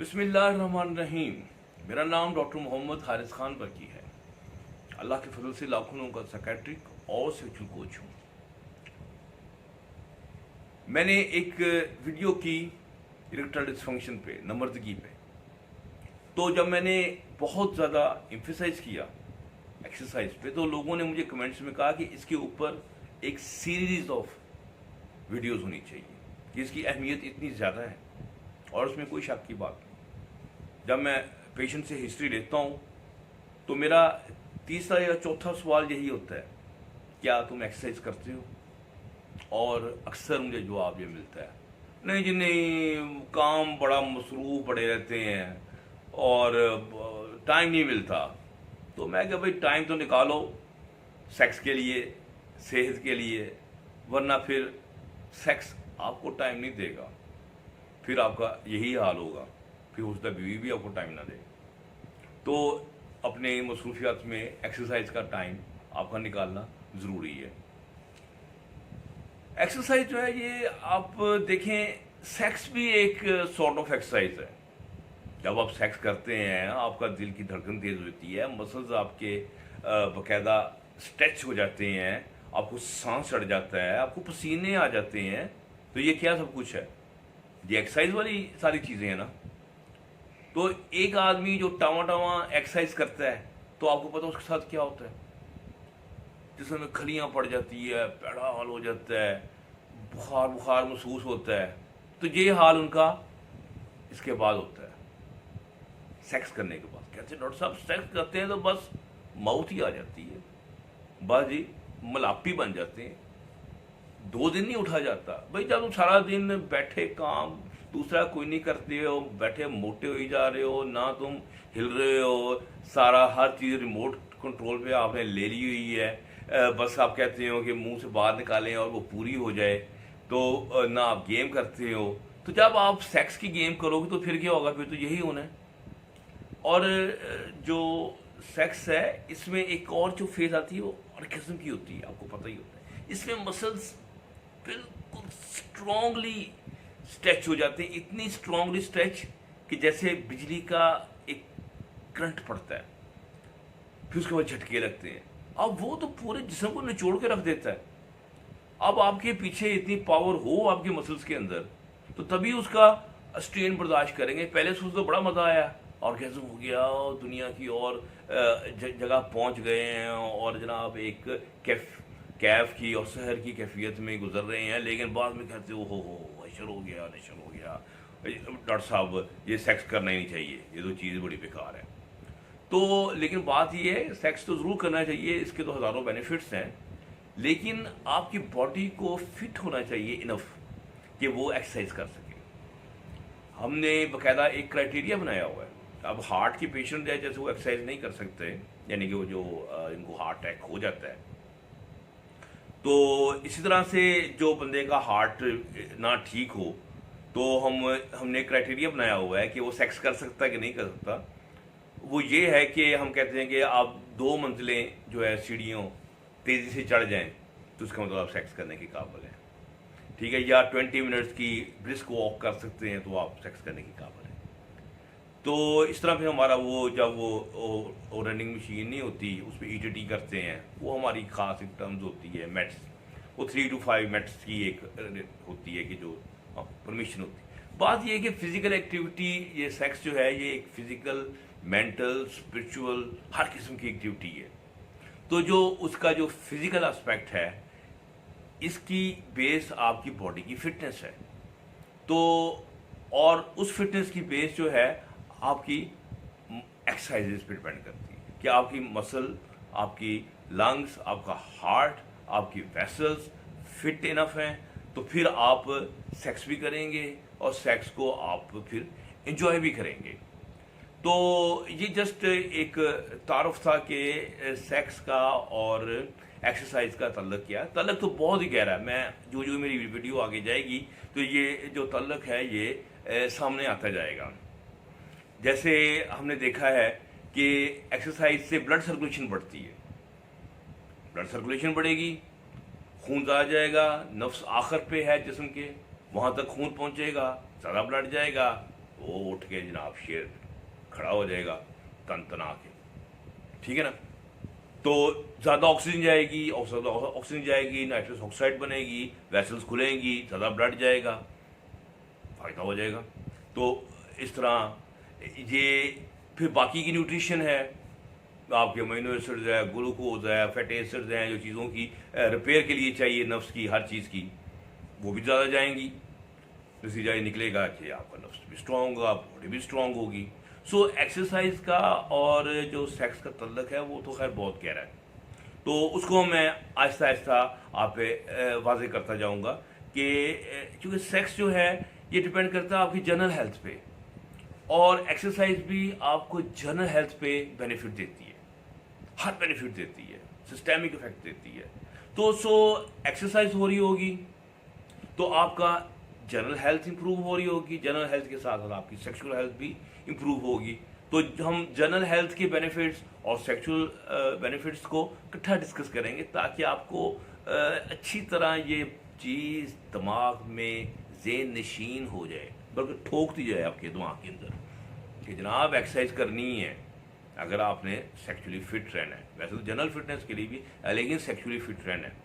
बिस्मिल्लाहिर्रहमानिर्रहीम। मेरा नाम डॉक्टर मोहम्मद हारिस खान बरकी है। अल्लाह के फजल से लाखों लोगों का साइकेट्रिक और सेक्सुअल कोच हूँ। मैंने एक वीडियो की इरेक्टाइल डिसफंक्शन पे, नमर्दगी पे, तो जब मैंने बहुत ज़्यादा एम्फेसाइज किया एक्सरसाइज पे, तो लोगों ने मुझे कमेंट्स में कहा कि इसके ऊपर एक सीरीज ऑफ वीडियोस होनी चाहिए, कि इसकी अहमियत इतनी ज़्यादा है और उसमें कोई शक की बात नहीं। जब मैं पेशेंट से हिस्ट्री लेता हूँ तो मेरा तीसरा या चौथा सवाल यही होता है, क्या तुम एक्सरसाइज करते हो? और अक्सर मुझे जवाब ये मिलता है, नहीं जी नहीं, काम बड़ा मसरूफ पड़े रहते हैं और टाइम नहीं मिलता। तो मैं क्या भाई, टाइम तो निकालो सेक्स के लिए, सेहत के लिए, वरना फिर सेक्स आपको टाइम नहीं देगा, फिर आपका यही हाल होगा, फिर उसका बीवी भी आपको टाइम ना दे। तो अपने मसरूफियात में एक्सरसाइज का टाइम आपका निकालना ज़रूरी है। एक्सरसाइज जो है, ये आप देखें, सेक्स भी एक सॉर्ट ऑफ एक्सरसाइज है। जब आप सेक्स करते हैं, आपका दिल की धड़कन तेज होती है, मसल्स आपके बाकायदा स्ट्रेच हो जाते हैं, आपको सांस चढ़ जाता है, आपको पसीने आ जाते हैं। तो ये क्या सब कुछ है? ये एक्सरसाइज वाली सारी चीज़ें हैं ना। तो एक आदमी जो टावा टावा एक्सरसाइज करता है, तो आपको पता उसके साथ क्या होता है? जिसमें खलियां पड़ जाती है, पैड़ा हाल हो जाता है, बुखार बुखार महसूस होता है। तो ये हाल उनका इसके बाद होता है, सेक्स करने के बाद। कहते हैं डॉक्टर साहब, सेक्स करते हैं तो बस मौत ही आ जाती है, बस जी मलापी बन जाते हैं, 2 दिन नहीं उठा जाता। भाई जब तुम सारा दिन बैठे, काम दूसरा कोई नहीं करते हो, बैठे मोटे हो ही जा रहे हो, ना तुम हिल रहे हो, सारा हर चीज़ रिमोट कंट्रोल पे आपने ले ली हुई है, बस आप कहते हो कि मुंह से बाहर निकालें और वो पूरी हो जाए। तो ना आप गेम करते हो। तो जब आप सेक्स की गेम करोगे तो फिर क्या होगा? फिर तो यही होना है। और जो सेक्स है, इसमें एक और जो फेज आती है वो ऑर्गेज़म की होती है, आपको पता ही होता है। इसमें मसल्स बिल्कुल स्ट्रांगली स्ट्रेच हो जाते हैं, इतनी स्ट्रांगली स्ट्रेच कि जैसे बिजली का एक करंट पड़ता है, फिर उसके बाद झटके लगते हैं। अब वो तो पूरे जिस्म को निचोड़ के रख देता है। अब आपके पीछे इतनी पावर हो आपके मसल्स के अंदर, तो तभी उसका स्ट्रेन बर्दाश्त करेंगे। पहले से तो बड़ा मजा आया, ऑर्गेज़म हो गया, दुनिया की और जगह पहुंच गए हैं, और जनाब एक कैफ की और शहर की कैफियत में गुजर रहे हैं। लेकिन बाद में कहते हो नशर हो गया, नशर हो गया, डॉक्टर साहब ये सेक्स करना ही नहीं चाहिए, ये तो चीज़ बड़ी बेकार है। तो लेकिन बात ये है, सेक्स तो ज़रूर करना चाहिए, इसके तो हज़ारों बेनिफिट्स हैं, लेकिन आपकी बॉडी को फिट होना चाहिए इनफ कि वो एक्सरसाइज कर सके। हमने बाकायदा एक क्राइटेरिया बनाया हुआ है। अब हार्ट की पेशेंट है, जैसे वो एक्सरसाइज नहीं कर सकते, यानी कि वो जो इनको हार्ट अटैक हो जाता है, तो इसी तरह से जो बंदे का हार्ट ना ठीक हो, तो हमने क्राइटेरिया बनाया हुआ है कि वो सेक्स कर सकता है कि नहीं कर सकता। वो ये है कि हम कहते हैं कि आप 2 मंजिलें जो है सीढ़ियों तेज़ी से चढ़ जाएं, तो उसका मतलब आप सेक्स करने के काबिल हैं, ठीक है। या 20 मिनट्स की ब्रिस्क वॉक कर सकते हैं, तो आप सेक्स करने के काबिल हैं। तो इस तरह फिर हमारा वो जब वो रनिंग मशीन नहीं होती, उस पर ईटीटी करते हैं, वो हमारी खास एक टर्म्स होती है, मेट्स, वो 3 to 5 मिनट्स की एक होती है कि जो परमिशन होती है। बात ये है कि फिजिकल एक्टिविटी, ये सेक्स जो है, ये एक फिजिकल, मेंटल, स्पिरिचुअल, हर किस्म की एक्टिविटी है। तो जो उसका जो फिजिकल एस्पेक्ट है, इसकी बेस आपकी बॉडी की फिटनेस है। तो और उस फिटनेस की बेस जो है आपकी एक्सरसाइजेज पे डिपेंड करती है कि आपकी मसल, आपकी लंग्स, आपका हार्ट, आपकी वेसल्स फिट इनफ हैं, तो फिर आप सेक्स भी करेंगे और सेक्स को आप फिर एंजॉय भी करेंगे। तो ये जस्ट एक तारुफ था कि सेक्स का और एक्सरसाइज का तल्लक क्या है। तल्लक तो बहुत ही गहरा है। मैं जो जो मेरी वीडियो आगे जाएगी तो ये जो तल्लक है ये सामने आता जाएगा। जैसे हमने देखा है कि एक्सरसाइज से ब्लड सर्कुलेशन बढ़ती है, ब्लड सर्कुलेशन बढ़ेगी, खून आ जाएगा, नफ्स आखिर पे है जिस्म के, वहाँ तक खून पहुँचेगा, ज़्यादा ब्लड जाएगा, वो उठ के जनाब शेर खड़ा हो जाएगा तन तना के, ठीक है ना। तो ज़्यादा ऑक्सीजन जाएगी, ऑक्सीजन जाएगी, नाइट्रस ऑक्साइड बनेगी, वेसल्स खुलेंगी, ज़्यादा ब्लड जाएगा, फ़ायदा हो जाएगा। तो इस तरह ये फिर बाकी की न्यूट्रिशन है, आपके अमीनो एसिड्स है, ग्लूकोज है, फैटी एसिड्स हैं, जो चीज़ों की रिपेयर के लिए चाहिए, नफ्स की हर चीज़ की, वो भी ज़्यादा जाएंगी। नतीजा ये निकलेगा कि आपका नफ्स भी स्ट्रांग होगा, बॉडी भी स्ट्रांग होगी। सो एक्सरसाइज का और जो सेक्स का तल्लक है वो तो खैर बहुत गहरा है, तो उसको मैं आहिस्ता आहिस्ता आप पे वाजे करता जाऊंगा कि क्योंकि सेक्स जो है ये डिपेंड करता है आपकी जनरल हेल्थ पे, और एक्सरसाइज भी आपको जनरल हेल्थ पे बेनिफिट देती है, हर बेनिफिट देती है, सिस्टेमिक इफेक्ट देती है। तो एक्सरसाइज हो रही होगी तो आपका जनरल हेल्थ इंप्रूव हो रही होगी, जनरल हेल्थ के साथ साथ आपकी सेक्सुअल हेल्थ भी इंप्रूव होगी। तो हम जनरल हेल्थ के बेनिफिट्स और सेक्सुअल बेनिफिट्स को इकट्ठा डिस्कस करेंगे ताकि आपको अच्छी तरह ये चीज़ दिमाग में ज़ेन नशीन हो जाए, बल्कि ठोकती जाए आपके दिमाग के अंदर कि जनाब एक्सरसाइज करनी है अगर आपने सेक्सुअली फिट रहना है। वैसे तो जनरल फिटनेस के लिए भी, लेकिन सेक्सुअली फिट रहना है।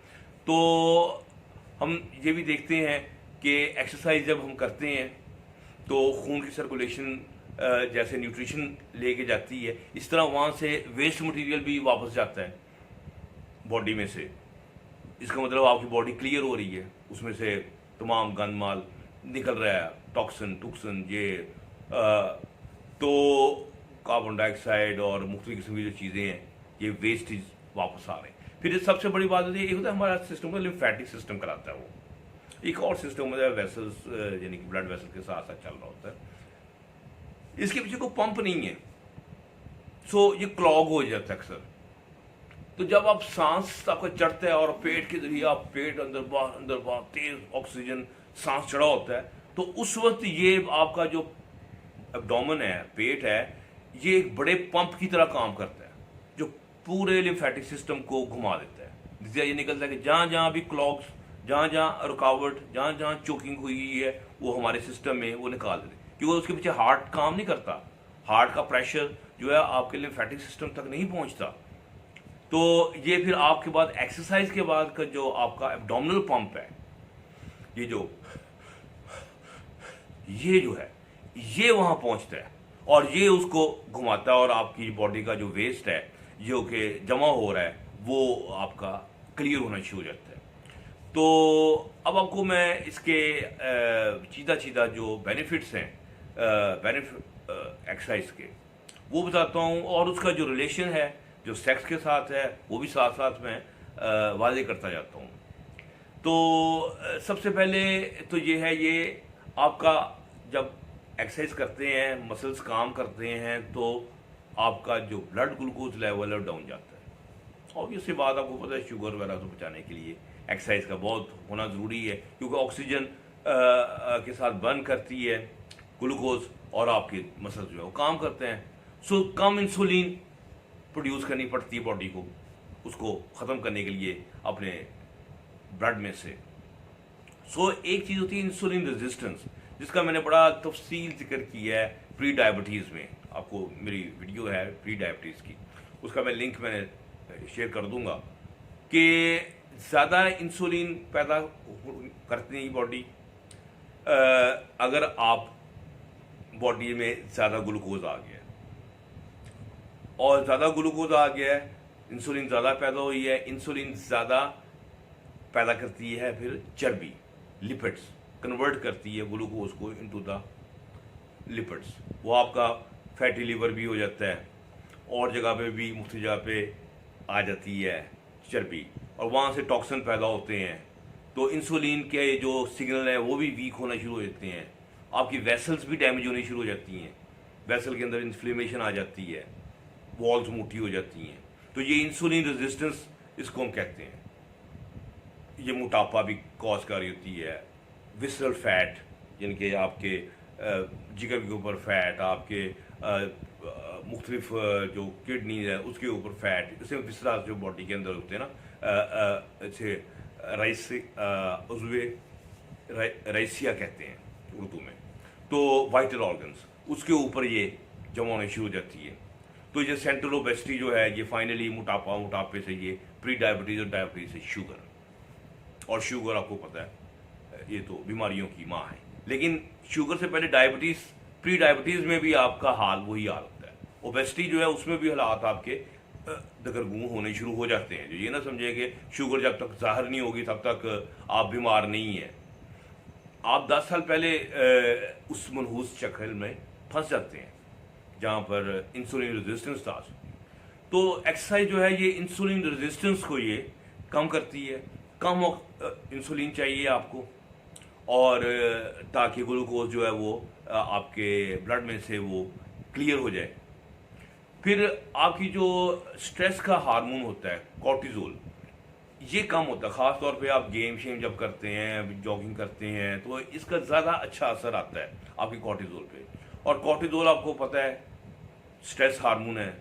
तो हम ये भी देखते हैं कि एक्सरसाइज जब हम करते हैं तो खून की सर्कुलेशन जैसे न्यूट्रिशन लेके जाती है, इस तरह वहाँ से वेस्ट मटेरियल भी वापस जाता है बॉडी में से। इसका मतलब आपकी बॉडी क्लियर हो रही है, उसमें से तमाम गंद माल निकल रहा है, टॉक्सिन टुक्सन ये तो कार्बन डाइऑक्साइड और मुख्तलिफ किस्म की जो चीज़ें हैं ये वेस्टेज वापस आ रहे हैं। फिर सबसे बड़ी बात होती है, एक होता है हमारा सिस्टम का लिम्फेटिक सिस्टम कराता है, वो एक और सिस्टम है वेसल्स, यानी कि ब्लड वेसल के साथ साथ चल रहा होता है, इसके पीछे कोई पंप नहीं है, सो ये क्लॉग हो जाता है अक्सर। तो जब आप सांस आपका चढ़ता है और पेट के जरिए आप पेट अंदर बाहर तेज ऑक्सीजन सांस चढ़ा होता है, तो उस वक्त ये आपका जो एब्डोमेन है, पेट है, ये एक बड़े पंप की तरह काम करता है जो पूरे लिम्फेटिक सिस्टम को घुमा देता है। जिससे ये निकलता है कि जहाँ जहाँ भी क्लॉग्स, जहाँ जहाँ रुकावट, जहाँ जहाँ चोकिंग हुई है वो हमारे सिस्टम में वो निकाल देते, क्योंकि उसके पीछे हार्ट काम नहीं करता, हार्ट का प्रेशर जो है आपके लिम्फेटिक सिस्टम तक नहीं पहुँचता। तो ये फिर आपके बाद एक्सरसाइज के बाद का जो आपका एब्डोमिनल पंप है, ये जो है ये वहां पहुंचता है और ये उसको घुमाता है और आपकी बॉडी का जो वेस्ट है जो कि जमा हो रहा है वो आपका क्लियर होना शुरू हो जाता है। तो अब आपको मैं इसके सीधा सीधा जो बेनिफिट्स हैं बेनिफिट एक्सरसाइज के वो बताता हूँ, और उसका जो रिलेशन है जो सेक्स के साथ है वो भी साथ साथ मैं वाजे करता जाता हूँ। तो सबसे पहले तो ये है, ये आपका जब एक्सरसाइज करते हैं, मसल्स काम करते हैं, तो आपका जो ब्लड ग्लूकोज लेवल है डाउन जाता है। ऑब्वियसली बात, आपको पता है शुगर वगैरह तो बचाने के लिए एक्सरसाइज का बहुत होना ज़रूरी है, क्योंकि ऑक्सीजन के साथ बर्न करती है ग्लूकोज और आपके मसल्स जो है वो काम करते हैं। सो कम इंसुलिन प्रोड्यूस करनी पड़ती है बॉडी को, उसको ख़त्म करने के लिए अपने ब्लड में से। सो एक चीज़ होती है इंसुलिन रेजिस्टेंस, जिसका मैंने बड़ा तफसील जिक्र किया है प्री डायबिटीज़ में। आपको मेरी वीडियो है प्री डायबिटीज़ की, उसका मैं लिंक मैंने शेयर कर दूंगा कि ज़्यादा इंसुलिन पैदा करती है बॉडी अगर आप बॉडी में ज़्यादा ग्लूकोज आ गया और ज़्यादा ग्लूकोज आ गया है, इंसुलिन ज़्यादा पैदा हुई है, इंसुलिन ज़्यादा पैदा करती है फिर चर्बी, लिपिड्स कन्वर्ट करती है ग्लूकोज को इनटू द लिपिड्स, वो आपका फैटी लिवर भी हो जाता है और जगह पे भी मुख्तलिफ जगह पे आ जाती है चर्बी, और वहाँ से टॉक्सिन पैदा होते हैं। तो इंसुलिन के जो सिग्नल हैं वो भी वीक होना शुरू हो जाते हैं, आपकी वेसल्स भी डैमेज होनी शुरू हो जाती हैं, वेसल के अंदर इन्फ्लेमेशन आ जाती है, वॉल्स मोटी हो जाती हैं। तो ये इंसुलिन रेजिस्टेंस इसको हम कहते हैं। ये मोटापा भी कॉज कर रही होती है, विसरल फैट यानी कि आपके जिगर के ऊपर फैट, आपके मुख्तलिफ जो किडनी है उसके ऊपर फैट, इससे विसरा जो बॉडी के अंदर होते हैं ना, ऐसे राइसिया कहते हैं उर्दू में। तो वाइटल ऑर्गन्स उसके ऊपर ये जमा होने शुरू हो जाती है। तो ये सेंट्रल ओबेसिटी जो है ये फाइनली मोटापे से ये प्री डायबिटीज और डायबिटीज से शुगर, और शुगर आपको पता है ये तो बीमारियों की माँ है। लेकिन शुगर से पहले डायबिटीज, प्री डायबिटीज में भी आपका हाल वही हाल होता है। ओबेसिटी जो है उसमें भी हालात आपके दगरगूं होने शुरू हो जाते हैं। जो ये ना समझे कि शुगर जब तक जाहिर नहीं होगी तब तक आप बीमार नहीं हैं। आप 10 साल पहले उस मनहूस चक्र में फंस जाते हैं जहाँ पर इंसुलिन रेजिस्टेंस था। तो एक्सरसाइज जो है ये इंसुलिन रेजिस्टेंस को ये कम करती है। कम इंसुलिन चाहिए आपको, और ताकि ग्लूकोज जो है वो आपके ब्लड में से वो क्लियर हो जाए। फिर आपकी जो स्ट्रेस का हार्मोन होता है कॉर्टिजोल, ये कम होता है। ख़ास तौर पे आप गेम शेम जब करते हैं, जॉगिंग करते हैं, तो इसका ज़्यादा अच्छा असर आता है आपकी कॉर्टिजोल पे। और कॉर्टिजोल आपको पता है स्ट्रेस हार्मोन है,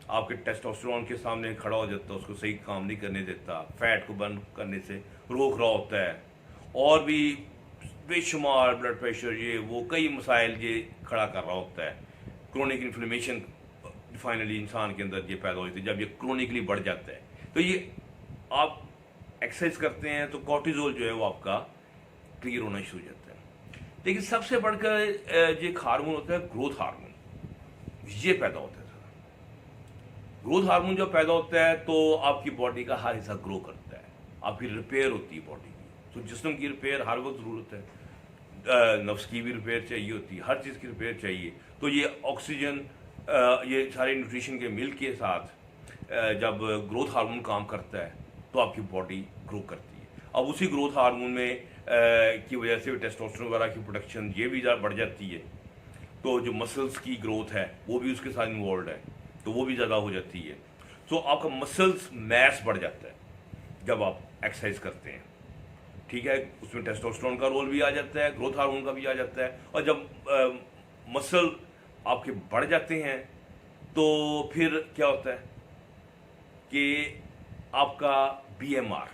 आपके टेस्टोस्टेरोन के सामने खड़ा हो जाता है, उसको सही काम नहीं करने देता, फैट को बर्न करने से रोक रहा होता है, और भी बेशुमार ब्लड प्रेशर ये वो कई मसाइल ये खड़ा कर रहा होता है। क्रोनिक इन्फ्लेमेशन फाइनली इंसान के अंदर ये पैदा होती है जब ये क्रोनिकली बढ़ जाता है। तो ये आप एक्सरसाइज करते हैं तो कॉर्टिजोल जो है वो आपका क्लियर होना शुरू हो जाता है। लेकिन सबसे बढ़कर जो हार्मोन होता है ग्रोथ हार्मोन, ये पैदा होता है। ग्रोथ हार्मोन जब पैदा होता है तो आपकी बॉडी का हर हिस्सा ग्रो करता है, आपकी रिपेयर होती है बॉडी की। तो जिस्म की रिपेयर हर वक्त ज़रूरत है, नफ्स की भी रिपेयर चाहिए होती है, हर चीज़ की रिपेयर चाहिए। तो ये ऑक्सीजन, ये सारे न्यूट्रिशन के मिल के साथ जब ग्रोथ हार्मोन काम करता है तो आपकी बॉडी ग्रो करती है। अब उसी ग्रोथ हार्मोन में की वजह से टेस्टोस्टेरोन वगैरह की प्रोडक्शन ये भी ज़्यादा बढ़ जाती है। तो जो मसल्स की ग्रोथ है वो भी उसके साथ इन्वॉल्व है, तो वो भी ज़्यादा हो जाती है। तो आपका मसल्स मैस बढ़ जाता है जब आप एक्सरसाइज करते हैं, ठीक है। उसमें टेस्टोस्टेरोन का रोल भी आ जाता है, ग्रोथ हार्मोन का भी आ जाता है। और जब मसल आपके बढ़ जाते हैं तो फिर क्या होता है कि आपका BMR,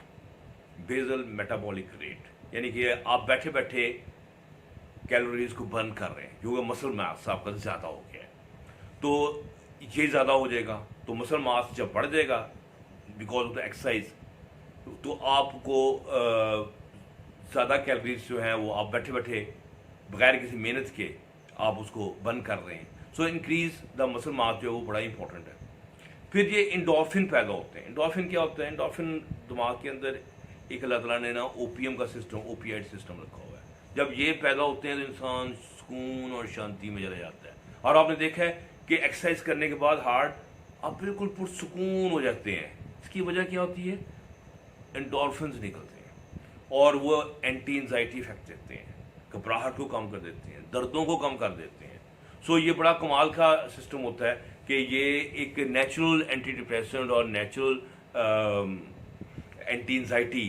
बेसल मेटाबॉलिक रेट, यानी कि आप बैठे बैठे कैलोरीज को बर्न कर रहे हैं क्योंकि मसल मास आपका ज़्यादा हो गया है। तो ये ज़्यादा हो जाएगा, तो मसल मास जब बढ़ जाएगा बिकॉज ऑफ द एक्सरसाइज, तो आपको ज़्यादा कैलोरीज जो हैं वो आप बैठे बैठे बगैर किसी मेहनत के आप उसको बर्न कर रहे हैं। So increase the muscle mass जो है वो बड़ा इंपॉर्टेंट है। फिर ये इंडोर्फिन पैदा होते हैं। इंडोर्फिन क्या होता है? इंडोर्फिन दिमाग के अंदर एक अल्लाह ताला ने ना ओपीएम का सिस्टम, ओपियाइड सिस्टम रखा हुआ है। जब ये पैदा होते हैं तो इंसान सुकून और शांति में चला जाता है। और आपने देखा है कि एक्सरसाइज करने के बाद हार्ट आप बिल्कुल पुरसुकून हो जाते हैं। इसकी वजह क्या होती है? एंडोर्फिन्स निकलते हैं और वो एंटी एंजाइटी इफेक्ट देते हैं, घबराहट को कम कर देते हैं, दर्दों को कम कर देते हैं। सो ये बड़ा कमाल का सिस्टम होता है कि ये एक नेचुरल एंटी डिप्रेसेंट और नेचुरल एंटी एंजाइटी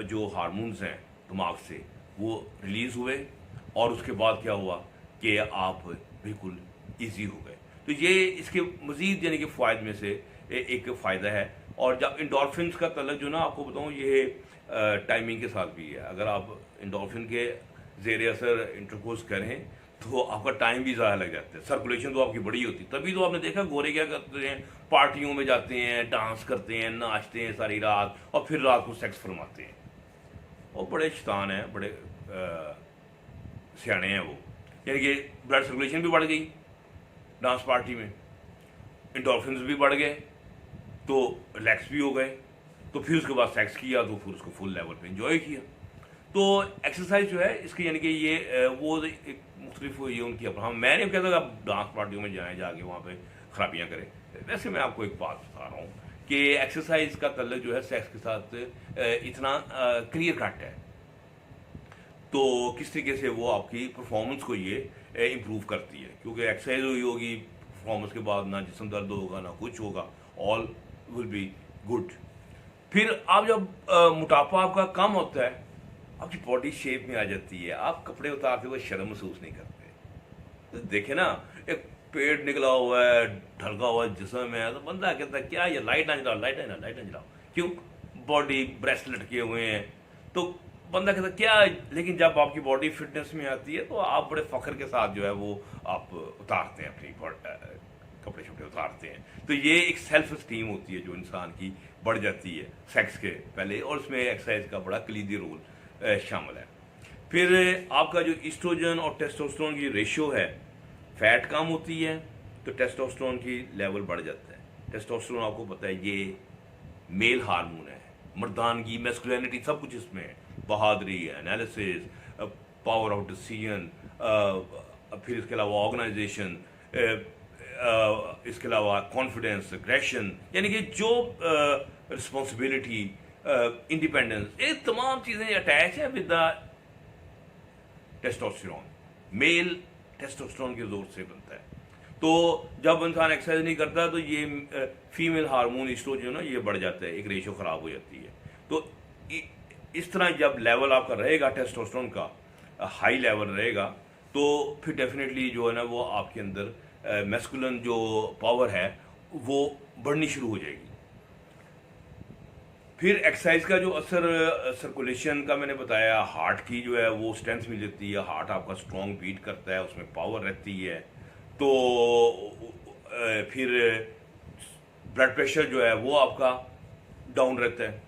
जो हार्मोन्स हैं दिमाग से वो रिलीज़ हुए, और उसके बाद क्या हुआ कि आप बिल्कुल इजी हो गए। तो ये इसके मज़ीद यानी कि फ़ायदे में से एक फ़ायदा है। और जब इंडोर्फिन्स का तल्लुक जो ना आपको बताऊँ ये टाइमिंग के साथ भी है। अगर आप इंडोर्फिन के ज़ेर असर इंटरकोर्स करें तो आपका टाइम भी ज़्यादा लग जाता है, सर्कुलेशन तो आपकी बड़ी होती है। तभी तो आपने देखा गोरे क्या करते हैं, पार्टियों में जाते हैं, डांस करते हैं, नाचते हैं सारी रात, और फिर रात को सेक्स फरमाते हैं। और बड़े शैतान हैं, बड़े सियाने हैं वो। यानी कि ब्लड सर्कुलेशन भी बढ़ गई डांस पार्टी में, इंडोर्फिन्स भी बढ़ गए, तो रिलैक्स भी हो गए, तो फिर उसके बाद सेक्स किया तो फिर उसको फुल लेवल पे एंजॉय किया। तो एक्सरसाइज जो है इसकी यानी कि ये वो एक मुख्तलिफ ये उनकी अपना, मैं नहीं कहता कि आप डांस पार्टियों में जाएँ, जाके वहाँ पे खराबियाँ करें। वैसे मैं आपको एक बात बता रहा हूँ कि एक्सरसाइज का तल्लुक जो है सेक्स के साथ इतना क्लियर कट है। तो किस तरीके से वो आपकी परफॉर्मेंस को ये इम्प्रूव करती है, क्योंकि एक्सरसाइज हुई होगी परफॉर्मेंस के बाद ना जिस्म दर्द होगा ना कुछ होगा, ऑल विल बी गुड। फिर आप जब मोटापा आपका कम होता है, आपकी बॉडी शेप में आ जाती है, आप कपड़े उतारते हुए शर्म महसूस नहीं करते। तो देखे ना, एक पेट निकला हुआ है, ढलका हुआ जिस्म है, तो बंदा कहता है क्या ये लाइट ना जलाओ, लाइट ना जलाओ। क्यों? बॉडी ब्रेस्ट लटके हुए हैं, तो बंदा कहता क्या, लेकिन जब आपकी बॉडी फिटनेस में आती है तो आप बड़े फख्र के साथ जो है वो आप उतारते हैं, अपनी कपड़े शपड़े उतारते हैं। तो ये एक सेल्फ स्टीम होती है जो इंसान की बढ़ जाती है सेक्स के पहले, और उसमें एक्सरसाइज का बड़ा कलीदी रोल शामिल है। फिर आपका जो ईस्ट्रोजन और टेस्टोस्टेरोन की रेशियो है, फैट कम होती है तो टेस्टोस्टेरोन की लेवल बढ़ जाता है। टेस्टोस्टेरोन आपको पता है ये मेल हार्मोन है, मर्दानगी, मैस्कुलिनिटी सब कुछ इसमें है, बहादुरी, एनालिसिस, पावर ऑफ डिसीजन, फिर इसके अलावा ऑर्गेनाइजेशन, इसके अलावा कॉन्फिडेंस, एग्रेशन, यानी कि जो रिस्पॉन्सिबिलिटी, इंडिपेंडेंस, ये तमाम चीज़ें अटैच है with the testosterone. Male testosterone के जोर से बनता है। तो जब इंसान एक्सरसाइज नहीं करता तो ये फीमेल हार्मोन ईस्ट्रोजन ना ये बढ़ जाता है, एक रेशो खराब हो जाती है। तो इस तरह जब लेवल आपका रहेगा टेस्टोस्टेरोन का हाई लेवल रहेगा तो फिर डेफिनेटली जो है ना वो आपके अंदर मैस्कुलिन जो पावर है वो बढ़नी शुरू हो जाएगी। फिर एक्सरसाइज का जो असर सर्कुलेशन का मैंने बताया, हार्ट की जो है वो स्ट्रेंथ मिल जाती है, हार्ट आपका स्ट्रॉन्ग बीट करता है, उसमें पावर रहती है। तो फिर ब्लड प्रेशर जो है वो आपका डाउन रहता है।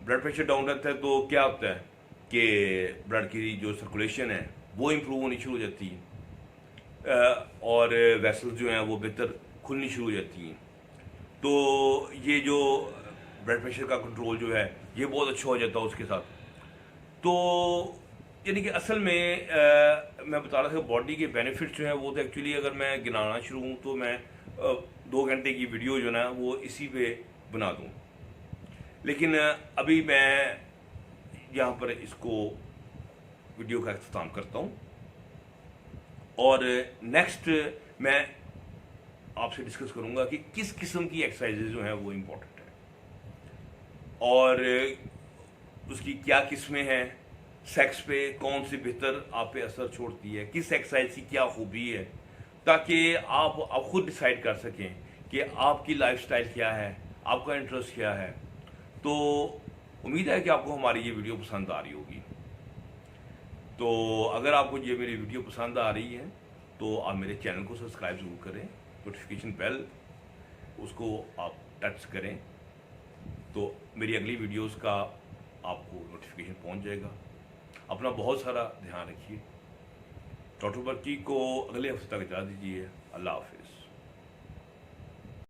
ब्लड प्रेशर डाउन रहता है तो क्या होता है कि ब्लड की जो सर्कुलेशन है वो इम्प्रूव होनी शुरू हो जाती है, और वेसल्स जो हैं वो बेहतर खुलनी शुरू हो जाती हैं। तो ये जो ब्लड प्रेशर का कंट्रोल जो है ये बहुत अच्छा हो जाता है उसके साथ। तो यानी कि असल में मैं बता रहा था बॉडी के बेनिफिट्स जो हैं वो तो एक्चुअली अगर मैं गिनाना शुरू हूँ तो मैं 2 घंटे की वीडियो जो ना वो इसी पे बना दूँ, लेकिन अभी मैं यहाँ पर इसको वीडियो का इख्तिताम करता हूँ, और नेक्स्ट मैं आपसे डिस्कस करूँगा कि किस किस्म की एक्सरसाइजेज जो हैं वो इम्पोर्टेंट है और उसकी क्या किस्में हैं, सेक्स पे कौन सी बेहतर आप पे असर छोड़ती है, किस एक्सरसाइज की क्या खूबी है, ताकि आप खुद डिसाइड कर सकें कि आपकी लाइफस्टाइल क्या है, आपका इंटरेस्ट क्या है। तो उम्मीद है कि आपको हमारी ये वीडियो पसंद आ रही होगी। तो अगर आपको ये मेरी वीडियो पसंद आ रही है तो आप मेरे चैनल को सब्सक्राइब ज़रूर करें, नोटिफिकेशन बेल उसको आप टच करें तो मेरी अगली वीडियोस का आपको नोटिफिकेशन पहुंच जाएगा। अपना बहुत सारा ध्यान रखिए। डॉक्टर बर्की को अगले हफ्ते तक इजाज़त दीजिए। अल्लाह हाफ़िज़।